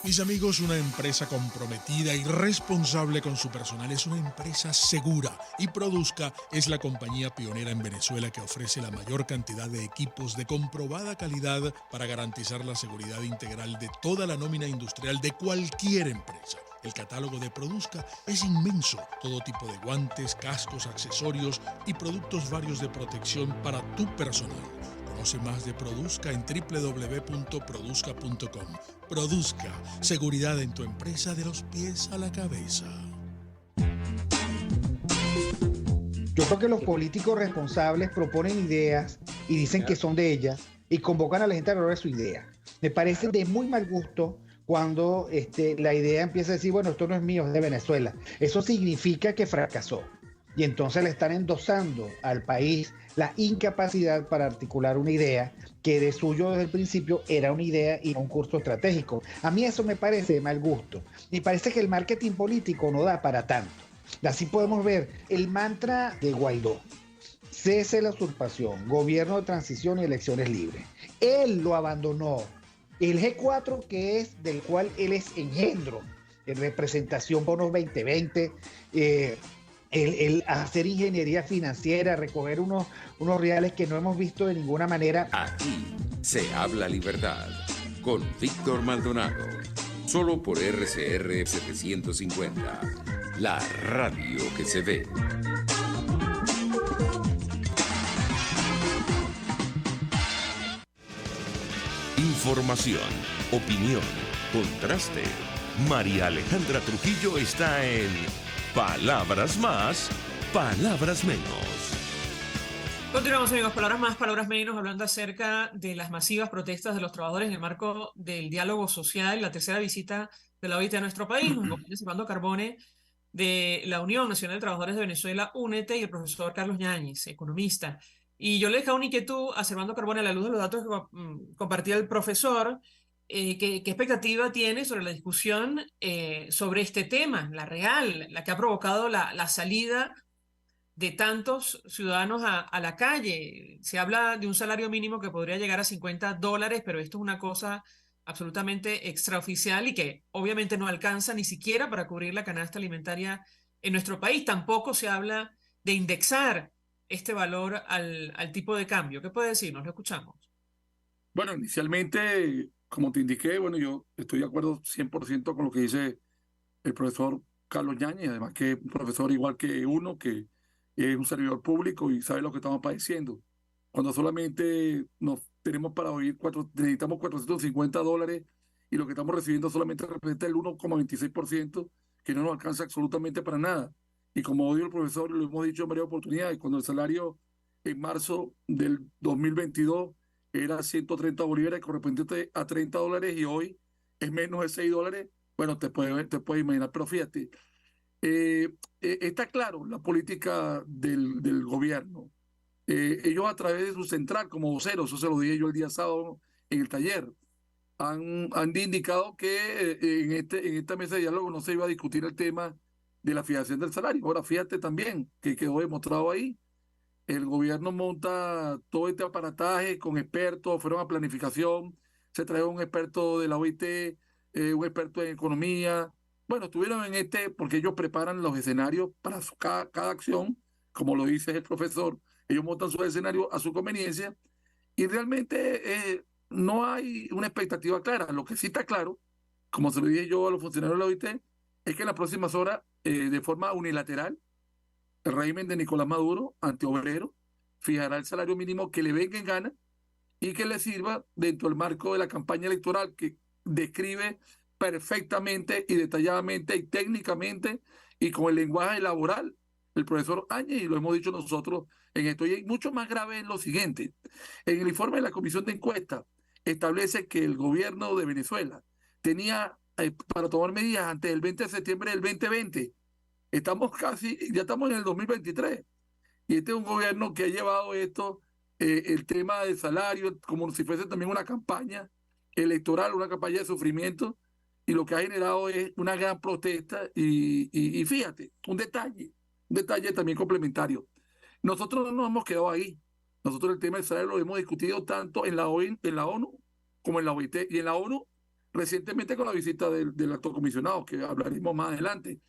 Mis amigos, una empresa comprometida y responsable con su personal es una empresa segura, y Produzca es la compañía pionera en Venezuela que ofrece la mayor cantidad de equipos de comprobada calidad para garantizar la seguridad integral de toda la nómina industrial de cualquier empresa. El catálogo de Produzca es inmenso, todo tipo de guantes, cascos, accesorios y productos varios de protección para tu personal. Conoce más de Produzca en www.produzca.com. Produzca, seguridad en tu empresa de los pies a la cabeza. Yo creo que los políticos responsables proponen ideas y dicen que son de ellas y convocan a la gente a lograr su idea. Me parece de muy mal gusto cuando la idea empieza a decir, bueno, esto no es mío, es de Venezuela. Eso significa que fracasó. Y entonces le están endosando al país la incapacidad para articular una idea que de suyo desde el principio era una idea y no un curso estratégico. A mí eso me parece de mal gusto. Me parece que el marketing político no da para tanto. Así podemos ver el mantra de Guaidó: cese la usurpación, gobierno de transición y elecciones libres. Él lo abandonó. El G4, que es del cual él es engendro, en representación bonos 2020, el hacer ingeniería financiera, recoger unos reales que no hemos visto de ninguna manera. Aquí se habla libertad con Víctor Maldonado, solo por RCR 750, la radio que se ve. Información, opinión, contraste. María Alejandra Trujillo está en Palabras Más, Palabras Menos. Continuamos, amigos, palabras más, palabras menos, hablando acerca de las masivas protestas de los trabajadores en el marco del diálogo social, la tercera visita de la OIT a nuestro país. Nos acompaña Servando Carbone de la Unión Nacional de Trabajadores de Venezuela, UNET, y el profesor Carlos Yáñez, economista. Y yo le dejaba una inquietud a Servando Carbone a la luz de los datos que compartía el profesor. ¿Qué expectativa tiene sobre la discusión sobre este tema, la real, la que ha provocado la salida de tantos ciudadanos a la calle? Se habla de un salario mínimo que podría llegar a $50, pero esto es una cosa absolutamente extraoficial y que obviamente no alcanza ni siquiera para cubrir la canasta alimentaria en nuestro país. Tampoco se habla de indexar este valor al tipo de cambio. ¿Qué puede decirnos? Lo escuchamos. Bueno, inicialmente, como te indiqué, bueno, yo estoy de acuerdo 100% con lo que dice el profesor Carlos Yáñez, además que es un profesor igual que uno, que es un servidor público y sabe lo que estamos padeciendo. Cuando solamente nos tenemos para oír, necesitamos $450 y lo que estamos recibiendo solamente representa el 1,26%, que no nos alcanza absolutamente para nada. Y como dijo el profesor, lo hemos dicho en varias oportunidades, cuando el salario en marzo del 2022 era 130 bolívares, correspondiente a $30, y hoy es menos de $6, bueno, te puedes imaginar, pero fíjate, está claro la política del gobierno. Ellos a través de su central como voceros, eso se lo dije yo el día sábado en el taller, han indicado que en esta mesa de diálogo no se iba a discutir el tema de la fijación del salario. Ahora fíjate también que quedó demostrado ahí. El gobierno monta todo este aparataje con expertos, fueron a planificación, se trajo un experto de la OIT, un experto en economía. Bueno, estuvieron en porque ellos preparan los escenarios para cada acción, como lo dice el profesor, ellos montan sus escenarios a su conveniencia y realmente no hay una expectativa clara. Lo que sí está claro, como se lo dije yo a los funcionarios de la OIT, es que en las próximas horas, de forma unilateral, el régimen de Nicolás Maduro, antiobrero, fijará el salario mínimo que le venga en gana y que le sirva dentro del marco de la campaña electoral que describe perfectamente y detalladamente y técnicamente y con el lenguaje laboral el profesor Áñez, y lo hemos dicho nosotros en esto. Y mucho más grave es lo siguiente. En el informe de la Comisión de Encuesta establece que el gobierno de Venezuela tenía para tomar medidas antes del 20 de septiembre del 2020. Ya estamos en el 2023. Y este es un gobierno que ha llevado esto, el tema del salario, como si fuese también una campaña electoral, una campaña de sufrimiento, y lo que ha generado es una gran protesta. Y fíjate, un detalle también complementario. Nosotros no nos hemos quedado ahí. Nosotros el tema del salario lo hemos discutido tanto en la ONU como en la OIT. Y en la ONU, recientemente con la visita del alto comisionado, que hablaremos más adelante.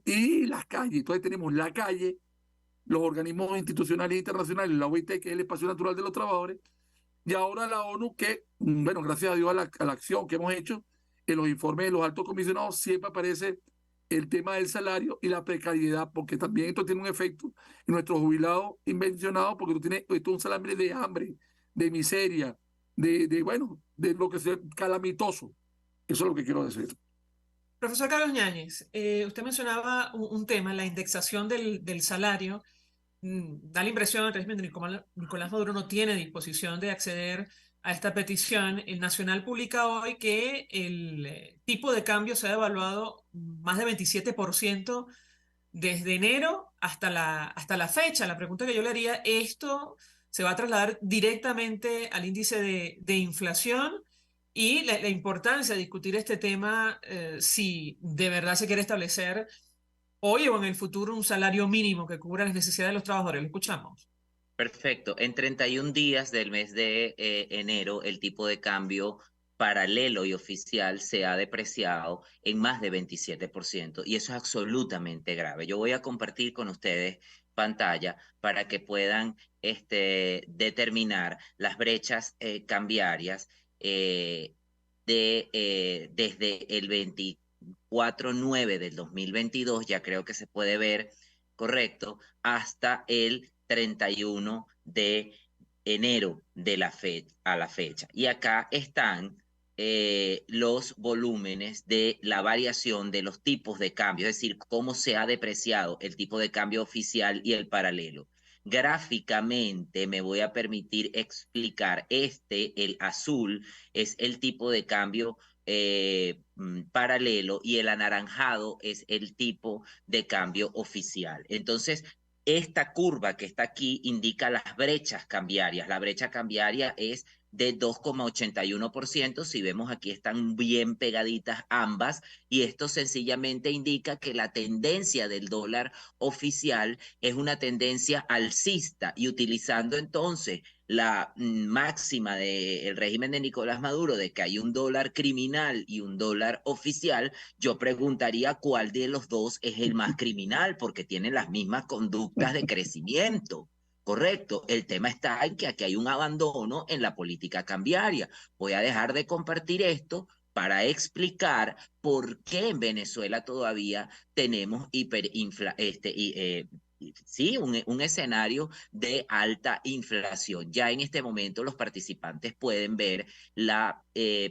Y las calles, entonces tenemos la calle, los organismos institucionales internacionales, la OIT, que es el espacio natural de los trabajadores, y ahora la ONU, que, bueno, gracias a Dios a la acción que hemos hecho, en los informes de los altos comisionados siempre aparece el tema del salario y la precariedad, porque también esto tiene un efecto en nuestros jubilados invencionados, porque tú tienes esto un salario de hambre, de miseria, bueno, de lo que sea calamitoso. Eso es lo que quiero decir. Profesor Carlos Ñáñez, usted mencionaba un tema, la indexación del salario. Da la impresión que el régimen de Nicolás Maduro no tiene disposición de acceder a esta petición. El Nacional publica hoy que el tipo de cambio se ha devaluado más de 27% desde enero hasta la fecha. La pregunta que yo le haría, ¿esto se va a trasladar directamente al índice de inflación? Y la importancia de discutir este tema, si de verdad se quiere establecer hoy o en el futuro un salario mínimo que cubra las necesidades de los trabajadores. ¿Lo escuchamos? Perfecto. En 31 días del mes de enero, el tipo de cambio paralelo y oficial se ha depreciado en más de 27%, y eso es absolutamente grave. Yo voy a compartir con ustedes pantalla para que puedan determinar las brechas cambiarias desde el 24/9 del 2022, ya creo que se puede ver correcto, hasta el 31 de enero de a la fecha. Y acá están los volúmenes de la variación de los tipos de cambio, es decir, cómo se ha depreciado el tipo de cambio oficial y el paralelo. Gráficamente me voy a permitir explicar, el azul es el tipo de cambio paralelo y el anaranjado es el tipo de cambio oficial. Entonces, esta curva que está aquí indica las brechas cambiarias. La brecha cambiaria es de 2,81%. Si vemos aquí están bien pegaditas ambas, y esto sencillamente indica que la tendencia del dólar oficial es una tendencia alcista, y utilizando entonces la máxima del régimen de Nicolás Maduro de que hay un dólar criminal y un dólar oficial, yo preguntaría cuál de los dos es el más criminal, porque tienen las mismas conductas de crecimiento. Correcto, el tema está en que aquí hay un abandono en la política cambiaria. Voy a dejar de compartir esto para explicar por qué en Venezuela todavía tenemos un escenario de alta inflación. Ya en este momento los participantes pueden ver la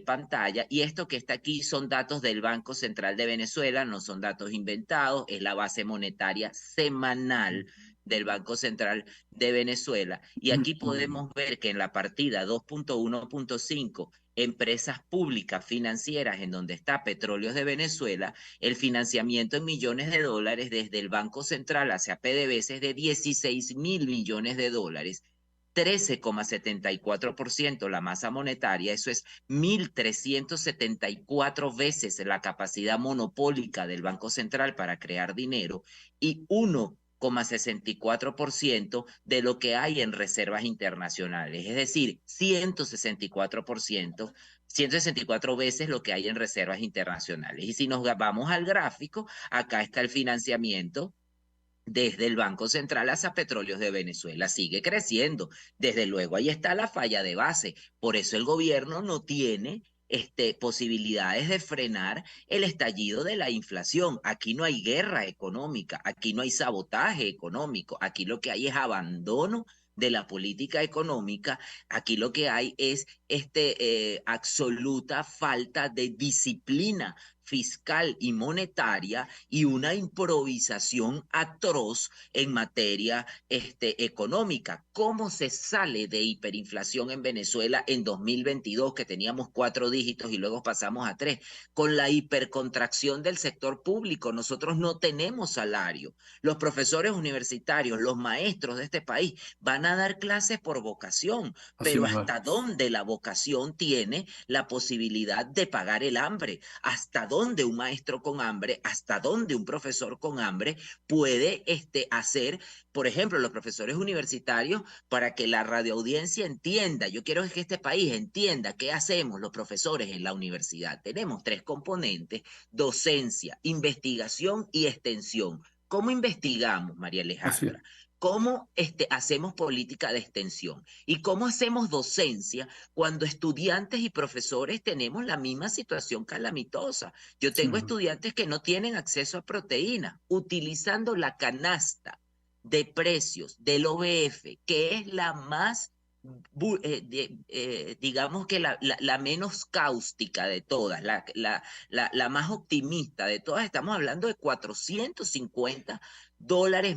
pantalla, y esto que está aquí son datos del Banco Central de Venezuela, no son datos inventados, es la base monetaria semanal del Banco Central de Venezuela. Y aquí podemos ver que en la partida 2.1.5, empresas públicas financieras, en donde está Petróleos de Venezuela, el financiamiento en millones de dólares desde el Banco Central hacia PDVSA es de 16.000 millones de dólares. 13,74% la masa monetaria, eso es 1.374 veces la capacidad monopólica del Banco Central para crear dinero, y 1,64% de lo que hay en reservas internacionales, es decir, 164 veces lo que hay en reservas internacionales. Y si nos vamos al gráfico, acá está el financiamiento desde el Banco Central hacia Petróleos de Venezuela, sigue creciendo. Desde luego, ahí está la falla de base. Por eso el gobierno no tiene posibilidades de frenar el estallido de la inflación. Aquí no hay guerra económica, aquí no hay sabotaje económico, aquí lo que hay es abandono de la política económica, aquí lo que hay es absoluta falta de disciplina fiscal y monetaria y una improvisación atroz en materia económica. ¿Cómo se sale de hiperinflación en Venezuela en 2022, que teníamos 4 dígitos y luego pasamos a 3? Con la hipercontracción del sector público. Nosotros no tenemos salario. Los profesores universitarios, los maestros de este país van a dar clases por vocación, pero ¿hasta dónde la vocación tiene la posibilidad de pagar el hambre? ¿Hasta dónde un maestro con hambre, hasta dónde un profesor con hambre puede hacer, por ejemplo, los profesores universitarios, para que la radioaudiencia entienda? Yo quiero que este país entienda qué hacemos los profesores en la universidad. Tenemos 3 componentes: docencia, investigación y extensión. ¿Cómo investigamos, María Alejandra? ¿Cómo hacemos política de extensión? ¿Y cómo hacemos docencia cuando estudiantes y profesores tenemos la misma situación calamitosa? Yo tengo estudiantes que no tienen acceso a proteína, utilizando la canasta de precios del OBF, que es la más, digamos que la menos cáustica de todas, la más optimista de todas. Estamos hablando de $450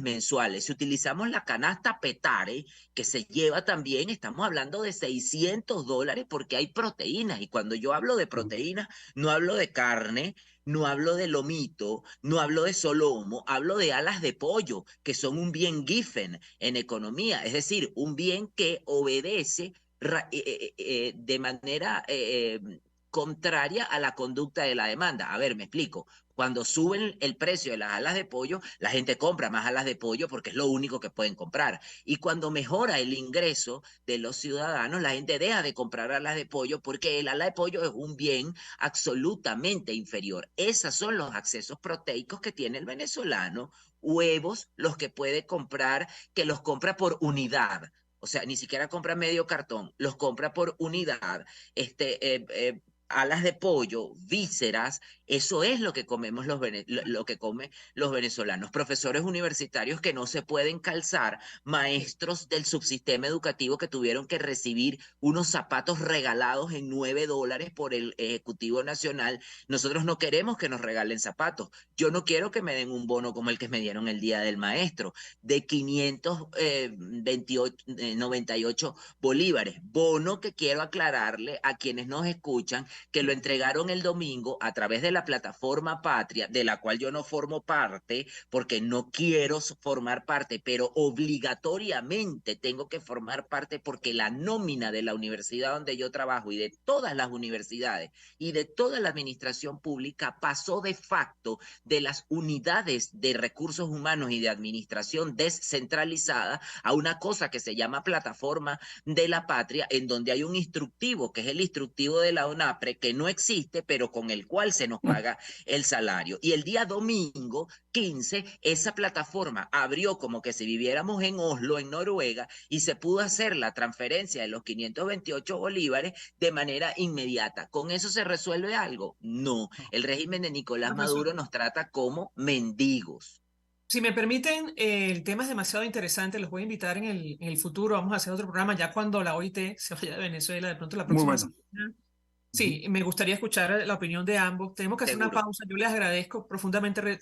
mensuales. Si utilizamos la canasta Petare, que se lleva también, estamos hablando de $600, porque hay proteínas. Y cuando yo hablo de proteínas, no hablo de carne, no hablo de lomito, no hablo de solomo, hablo de alas de pollo, que son un bien giffen en economía, es decir, un bien que obedece de manera contraria a la conducta de la demanda. A ver, me explico. Cuando suben el precio de las alas de pollo, la gente compra más alas de pollo porque es lo único que pueden comprar. Y cuando mejora el ingreso de los ciudadanos, la gente deja de comprar alas de pollo porque el ala de pollo es un bien absolutamente inferior. Esos son los accesos proteicos que tiene el venezolano. Huevos, los que puede comprar, que los compra por unidad. O sea, ni siquiera compra medio cartón, los compra por unidad. Alas de pollo, vísceras, eso es lo que comemos lo que comen los venezolanos. Profesores universitarios que no se pueden calzar, maestros del subsistema educativo que tuvieron que recibir unos zapatos regalados en $9 por el Ejecutivo Nacional. Nosotros no queremos que nos regalen zapatos. Yo no quiero que me den un bono como el que me dieron el Día del Maestro, de 598 bolívares. Bono que quiero aclararle a quienes nos escuchan, que lo entregaron el domingo a través de la plataforma Patria, de la cual yo no formo parte, porque no quiero formar parte, pero obligatoriamente tengo que formar parte, porque la nómina de la universidad donde yo trabajo y de todas las universidades y de toda la administración pública pasó de facto de las unidades de recursos humanos y de administración descentralizada a una cosa que se llama plataforma de la Patria, en donde hay un instructivo, que es el instructivo de la ONAPRE, que no existe, pero con el cual se nos paga el salario. Y el día domingo 15, esa plataforma abrió como que si viviéramos en Oslo, en Noruega, y se pudo hacer la transferencia de los 528 bolívares de manera inmediata. ¿Con eso se resuelve algo? No. El régimen de Nicolás Maduro nos trata como mendigos. Si me permiten, el tema es demasiado interesante, los voy a invitar en el futuro, vamos a hacer otro programa ya cuando la OIT se vaya de Venezuela, de pronto la próxima semana. Sí, me gustaría escuchar la opinión de ambos. Tenemos que hacer una Seguro. pausa. Yo les agradezco profundamente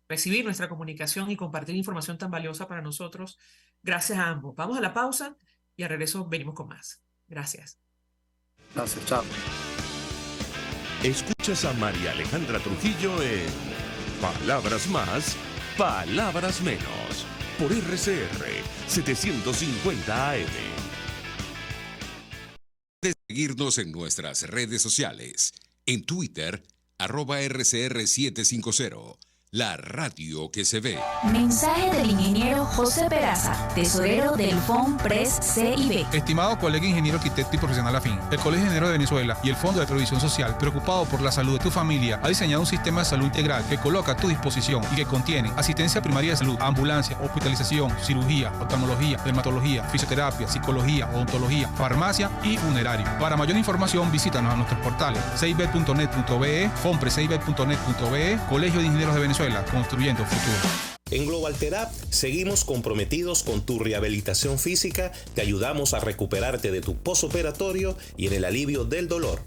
recibir nuestra comunicación y compartir información tan valiosa para nosotros. Gracias a ambos. Vamos a la pausa y al regreso venimos con más. Gracias. Gracias, chao. Escuchas a María Alejandra Trujillo en Palabras Más, Palabras Menos, por RCR 750 AM. De seguirnos en nuestras redes sociales. En Twitter, @RCR750. La radio que se ve. Mensaje del ingeniero José Peraza, tesorero del FONPRES CIB. Estimado colega ingeniero arquitecto y profesional afín, el Colegio de Ingenieros de Venezuela y el Fondo de Previsión Social, preocupado por la salud de tu familia, ha diseñado un sistema de salud integral que coloca a tu disposición y que contiene asistencia primaria de salud, ambulancia, hospitalización, cirugía, oftalmología, dermatología, fisioterapia, psicología, odontología, farmacia y funerario. Para mayor información, visítanos a nuestros portales cib.net.be, fonprescib.net.be, Colegio de Ingenieros de Venezuela, construyendo futuro. En Global Therapy seguimos comprometidos con tu rehabilitación física, te ayudamos a recuperarte de tu posoperatorio y en el alivio del dolor.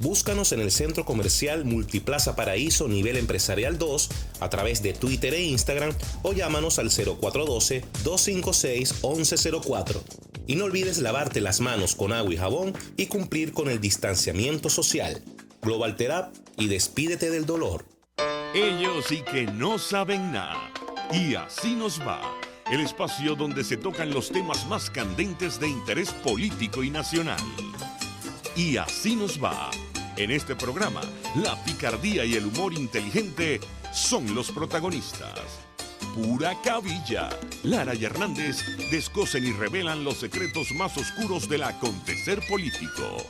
Búscanos en el Centro Comercial Multiplaza Paraíso Nivel Empresarial 2 a través de Twitter e Instagram o llámanos al 0412-256-1104. Y no olvides lavarte las manos con agua y jabón y cumplir con el distanciamiento social. Global Therapy y despídete del dolor. Ellos sí que no saben nada. Y así nos va. El espacio donde se tocan los temas más candentes de interés político y nacional. Y así nos va. En este programa, la picardía y el humor inteligente son los protagonistas. Pura cabilla. Lara y Hernández descosen y revelan los secretos más oscuros del acontecer político.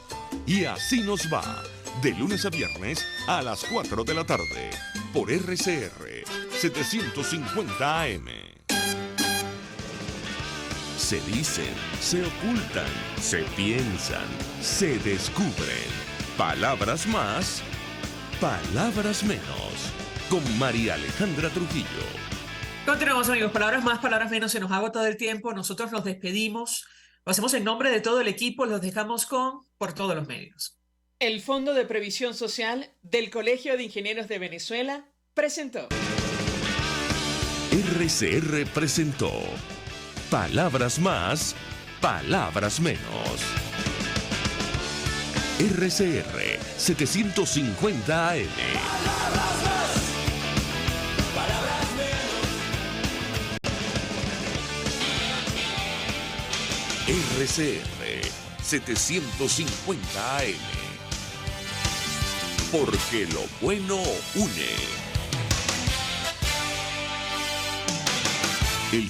Y así nos va. De lunes a viernes a las 4 de la tarde. Por RCR 750 AM. Se dicen, se ocultan, se piensan, se descubren. Palabras más, palabras menos. Con María Alejandra Trujillo. Continuamos, amigos. Palabras más, palabras menos. Se nos ha agotado el tiempo. Nosotros nos despedimos. Lo hacemos en nombre de todo el equipo. Los dejamos con Por Todos los Medios. El Fondo de Previsión Social del Colegio de Ingenieros de Venezuela presentó. RCR presentó Palabras más, palabras menos. RCR 750 AM. RCR 750 AM. Porque lo bueno une.